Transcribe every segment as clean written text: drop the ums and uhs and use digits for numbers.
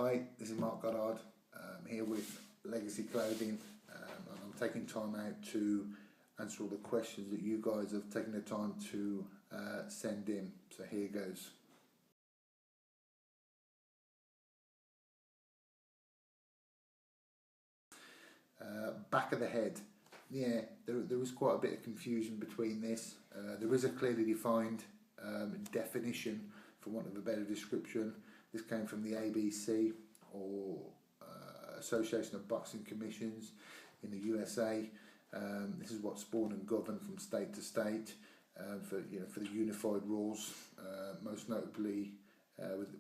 Hi, this is Marc Goddard. Here with Legacy Clothing, and I'm taking time out to answer all the questions that you guys have taken the time to send in. So here goes. Back of the head. Yeah, there was quite a bit of confusion between this. There is a clearly defined definition, for want of a better description. This came from the ABC, or Association of Boxing Commissions in the USA. This is what's born and governed from state to state for the unified rules, most notably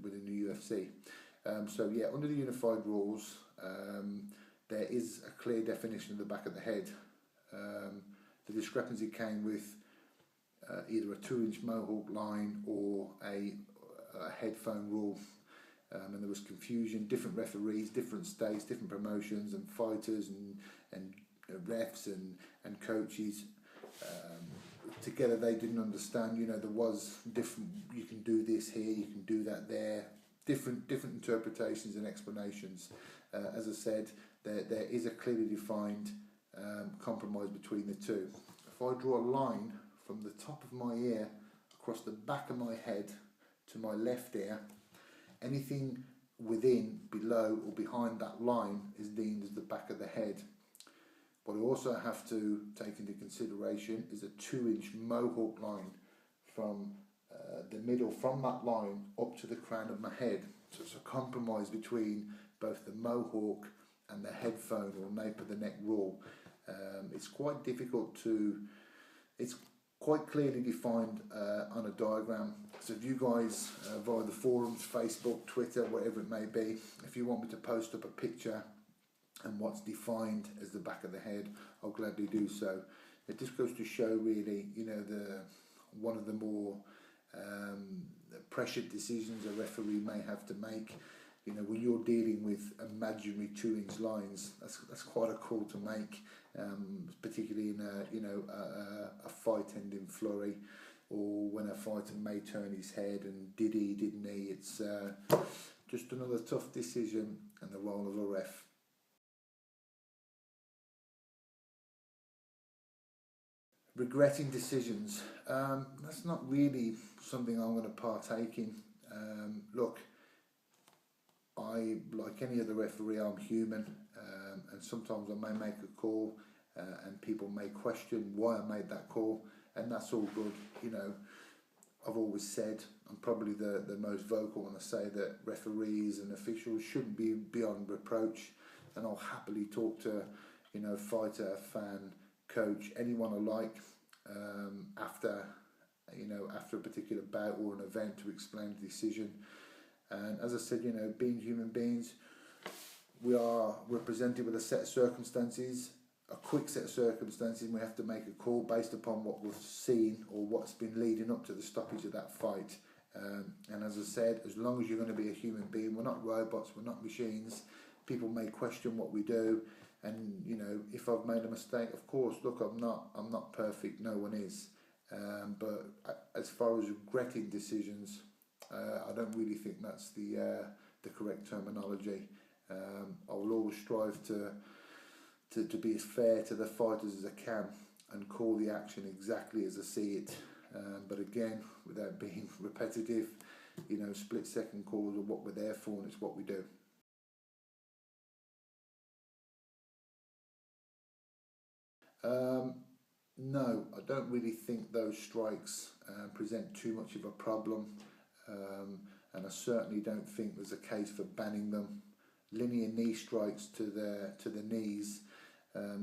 within the UFC. So yeah, under the unified rules, there is a clear definition of the back of the head. The discrepancy came with either a 2-inch mohawk line or a headphone rule, and there was confusion. Different referees, different states, different promotions, and fighters and refs and coaches together, they didn't understand. There was different. You can do this here, you can do that there. Different interpretations and explanations. As I said, there is a clearly defined compromise between the two. If I draw a line from the top of my ear across the back of my head to my left ear, anything within, below or behind that line is deemed as the back of the head. What I also have to take into consideration is a 2-inch mohawk line from the middle, from that line up to the crown of my head. So it's a compromise between both the mohawk and the headphone or nape of the neck rule. It's quite difficult it's quite clearly defined on a diagram. So if you guys, via the forums, Facebook, Twitter, whatever it may be, if you want me to post up a picture and what's defined as the back of the head, I'll gladly do so. It just goes to show really, one of the more pressured decisions a referee may have to make. When you're dealing with imaginary 2-inch lines, that's quite a call to make, particularly in a fight ending flurry, or when a fighter may turn his head and did he, didn't he? It's just another tough decision and the role of a ref. Regretting decisions, that's not really something I'm going to partake in. Look, like any other referee, I'm human, and sometimes I may make a call and people may question why I made that call, and that's all good. I've always said, I'm probably the most vocal when I say that referees and officials shouldn't be beyond reproach, and I'll happily talk to fighter, fan, coach, anyone I like after a particular bout or an event to explain the decision. And as I said, being human beings, we are represented with a set of circumstances, a quick set of circumstances, and we have to make a call based upon what we've seen or what's been leading up to the stoppage of that fight. And as I said, as long as you're going to be a human being, we're not robots, we're not machines. People may question what we do, and if I've made a mistake, of course, look, I'm not perfect, no one is. But as far as regretting decisions, I don't really think that's the correct terminology. I will always strive to be as fair to the fighters as I can and call the action exactly as I see it. But again, without being repetitive, split-second calls are what we're there for, and it's what we do. No, I don't really think those strikes present too much of a problem. And I certainly don't think there's a case for banning them. Linear knee strikes to the knees,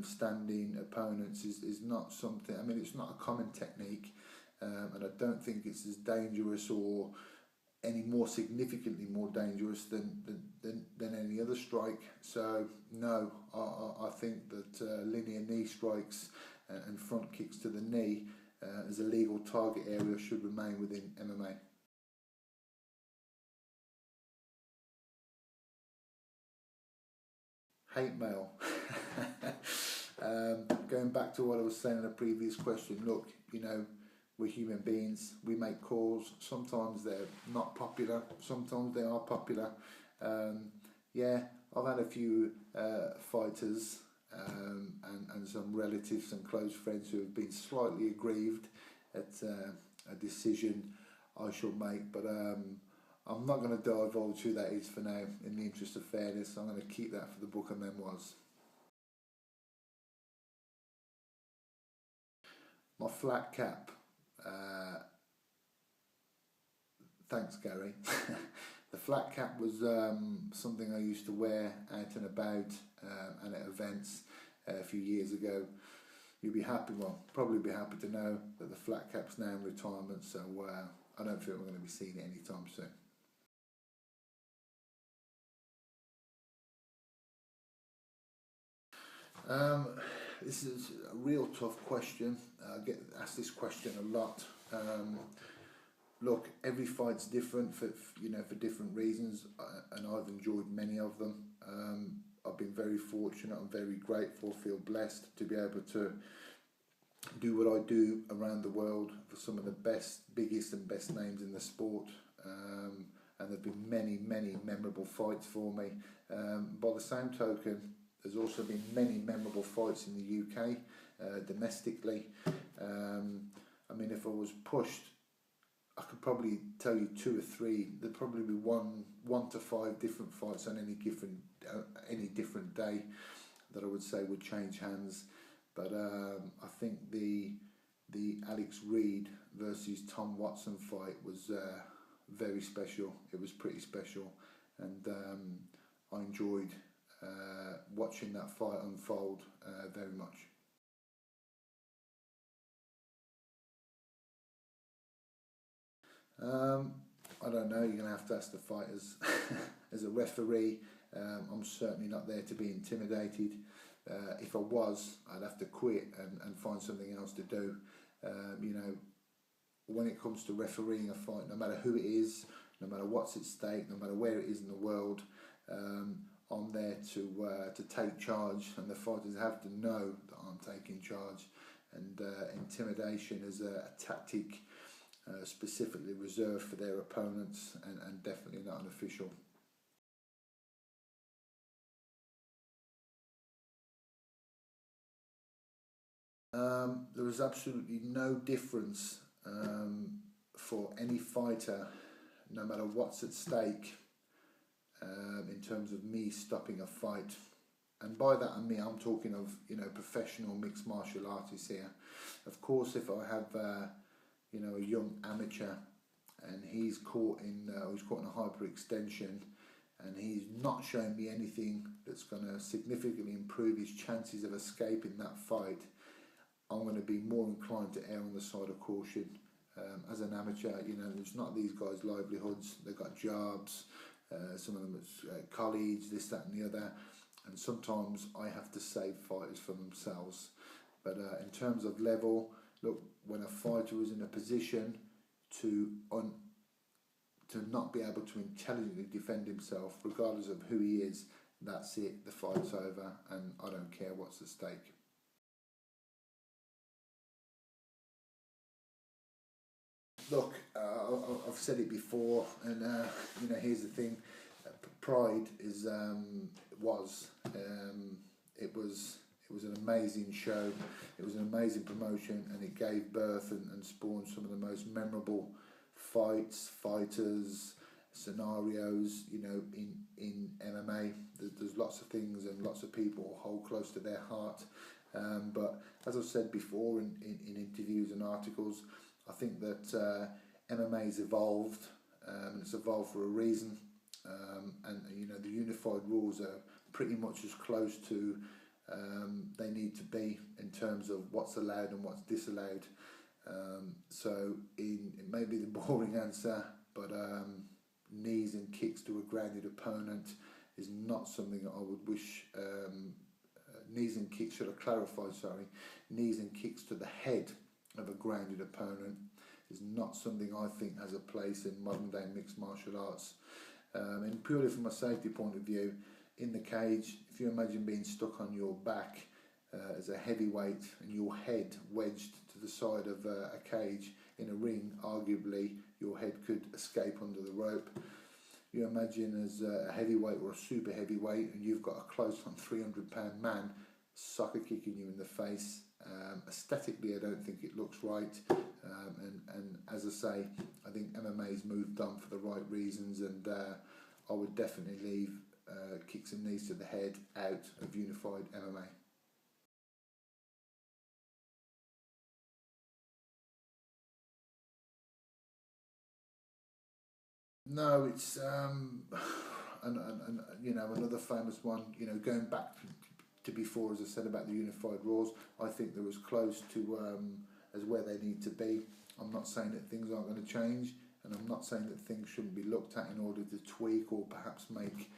standing opponents is not something. I mean, it's not a common technique, and I don't think it's as dangerous or any more significantly more dangerous than any other strike. So no, I think that linear knee strikes and front kicks to the knee as a legal target area should remain within MMA. Hate mail. Going back to what I was saying in a previous question, look, we're human beings, we make calls, sometimes they're not popular, sometimes they are popular, Yeah, I've had a few fighters and some relatives and close friends who have been slightly aggrieved at a decision I shall make, but I'm not going to divulge who that is for now in the interest of fairness. I'm going to keep that for the book of memoirs. My flat cap. Thanks, Gary. The flat cap was something I used to wear out and about and at events a few years ago. You'd be happy, well, probably be happy to know that the flat cap's now in retirement, so I don't think we're going to be seeing it anytime soon. This is a real tough question. I get asked this question a lot. Look, every fight's different for different reasons, and I've enjoyed many of them. I've been very fortunate. I'm very grateful. Feel blessed to be able to do what I do around the world for some of the biggest and best names in the sport. And there've been many memorable fights for me. By the same token, there's also been many memorable fights in the UK, domestically. I mean, if I was pushed, I could probably tell you 2 or 3. There'd probably be one to 5 different fights on any different day that I would say would change hands. But I think the Alex Reed versus Tom Watson fight was very special. It was pretty special, and I enjoyed watching that fight unfold very much. I don't know, you're going to have to ask the fighters. As a referee, I'm certainly not there to be intimidated. If I was, I'd have to quit and find something else to do. When it comes to refereeing a fight, no matter who it is, no matter what's at stake, no matter where it is in the world, I'm there to take charge, and the fighters have to know that I'm taking charge. And intimidation is a tactic specifically reserved for their opponents, and definitely not an official. There is absolutely no difference for any fighter, no matter what's at stake, in terms of me stopping a fight. And by that I'm talking of professional mixed martial artists here. Of course, if I have a young amateur and he's caught in a hyperextension and he's not showing me anything that's going to significantly improve his chances of escaping that fight, I'm going to be more inclined to err on the side of caution. As an amateur, it's not these guys' livelihoods. They've got jobs, some of them as colleagues, this, that and the other, and sometimes I have to save fighters for themselves. But in terms of level, look, when a fighter is in a position to not be able to intelligently defend himself, regardless of who he is, that's it, the fight's over, and I don't care what's at stake. Look, I've said it before, and here's the thing: Pride was an amazing show. It was an amazing promotion, and it gave birth and spawned some of the most memorable fighters, scenarios. In MMA, there's lots of things and lots of people hold close to their heart. But as I've said before in interviews and articles, I think that MMA's evolved, and it's evolved for a reason. And the unified rules are pretty much as close to they need to be in terms of what's allowed and what's disallowed. So it may be the boring answer, but knees and kicks to a grounded opponent is not something that I would wish. Knees and kicks, should I clarify, sorry, knees and kicks to the head of a grounded opponent is not something I think has a place in modern day mixed martial arts. And purely from a safety point of view, in the cage, if you imagine being stuck on your back as a heavyweight and your head wedged to the side of a cage in a ring, arguably your head could escape under the rope. you imagine as a heavyweight or a super heavyweight, and you've got a close on 300-pound man sucker kicking you in the face. Aesthetically, I don't think it looks right. And as I say, I think MMA's moved on for the right reasons, and I would definitely leave kicks and knees to the head out of unified MMA. No, it's and you know, another famous one. You know, going back to before, as I said about the unified rules, I think they're as close to as where they need to be. I'm not saying that things aren't going to change, and I'm not saying that things shouldn't be looked at in order to tweak or perhaps make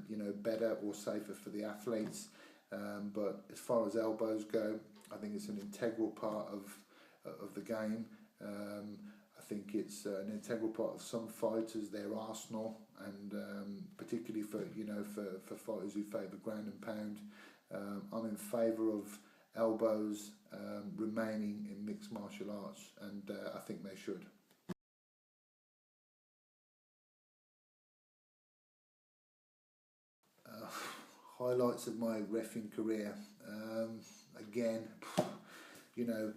you know, better or safer for the athletes. But as far as elbows go, I think it's an integral part of the game. I think it's an integral part of some fighters, their arsenal, and particularly for, you know, for fighters who favour ground and pound. I'm in favour of elbows remaining in mixed martial arts, and I think they should. Highlights of my reffing career. Again, you know,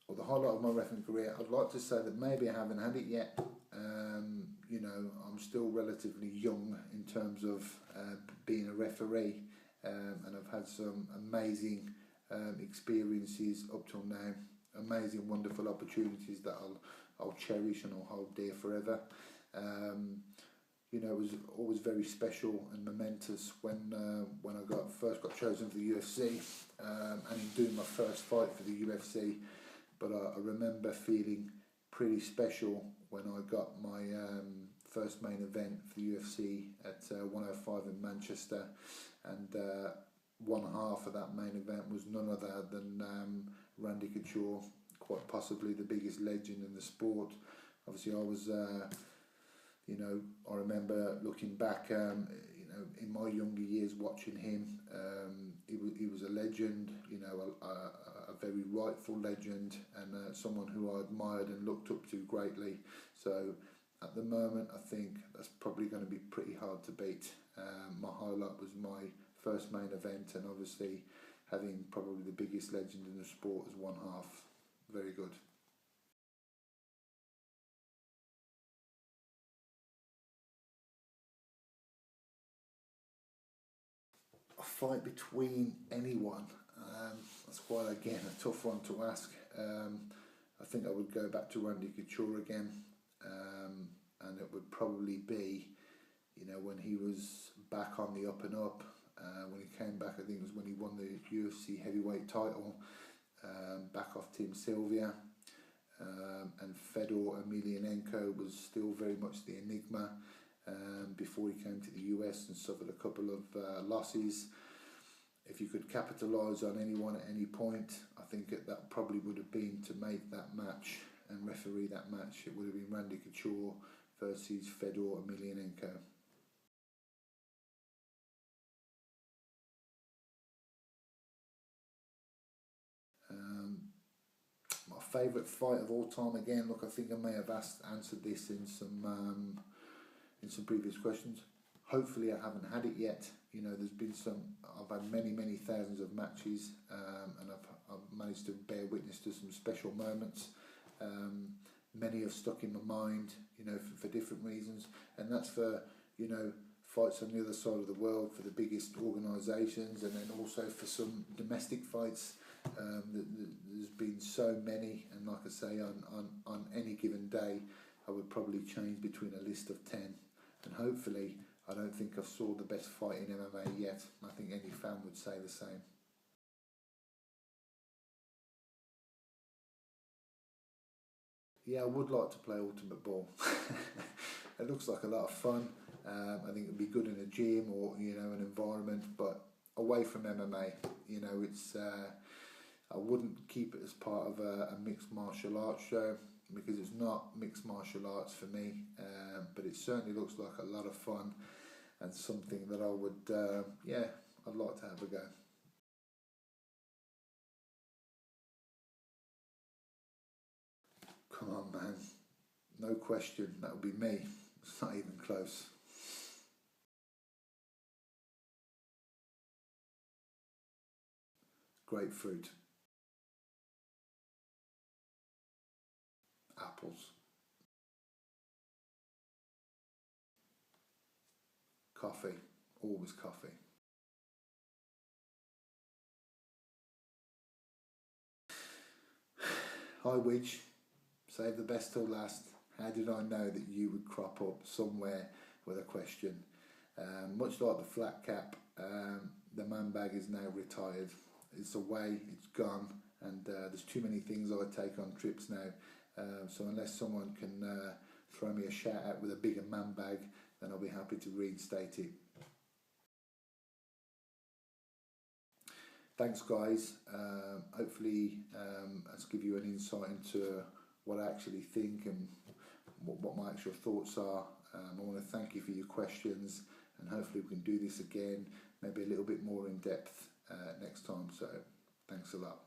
or the highlight of my reffing career, I'd like to say that maybe I haven't had it yet. You know, I'm still relatively young in terms of being a referee, and I've had some amazing experiences up till now, amazing, wonderful opportunities that I'll cherish and I'll hold dear forever. You know, it was always very special and momentous when I first got chosen for the UFC, and in doing my first fight for the UFC. But I remember feeling pretty special when I got my first main event for the UFC at 105 in Manchester, and one half of that main event was none other than Randy Couture, quite possibly the biggest legend in the sport. Obviously, I was, you know, I remember looking back, you know, in my younger years watching him. He was a legend, you know, a very rightful legend, and someone who I admired and looked up to greatly. So at the moment, I think that's probably going to be pretty hard to beat. My highlight was my first main event, and obviously having probably the biggest legend in the sport as one half. Very good. A fight between anyone. That's quite, again, a tough one to ask. I think I would go back to Randy Couture again, and it would probably be, you know, when he was back on the up and up. When he came back, I think it was when he won the UFC heavyweight title, back off Tim Sylvia, and Fedor Emelianenko was still very much the enigma before he came to the US and suffered a couple of losses. If you could capitalise on anyone at any point, I think that probably would have been to make that match and referee that match. It would have been Randy Couture versus Fedor Emelianenko. My favourite fight of all time, again, look, I think I may have answered this in some previous questions. Hopefully I haven't had it yet. You know, there's been I've had many thousands of matches, and I've managed to bear witness to some special moments. Many have stuck in my mind, you know, for different reasons, and that's for, you know, fights on the other side of the world for the biggest organisations, and then also for some domestic fights. There's been so many, and like I say, on any given day, I would probably change between a list of 10, and hopefully I don't think I've saw the best fight in MMA yet. I think any fan would say the same. Yeah, I would like to play Ultimate Ball. It looks like a lot of fun. I think it'd be good in a gym or, you know, an environment, but away from MMA. You know, it's I wouldn't keep it as part of a mixed martial arts show, because it's not mixed martial arts for me. But it certainly looks like a lot of fun and something that I would, yeah, I'd like to have a go. Come on, man. No question, that would be me. It's not even close. Grapefruit. Apples. Coffee. Always coffee. Hi Widge. Save the best till last. How did I know that you would crop up somewhere with a question? Much like the flat cap, the man bag is now retired. It's away, it's gone, and there's too many things I take on trips now. So unless someone can throw me a shout out with a bigger man bag, then I'll be happy to reinstate it. Thanks guys. Hopefully that's give you an insight into what I actually think and what my actual thoughts are. I want to thank you for your questions, and hopefully we can do this again, maybe a little bit more in depth next time. So thanks a lot.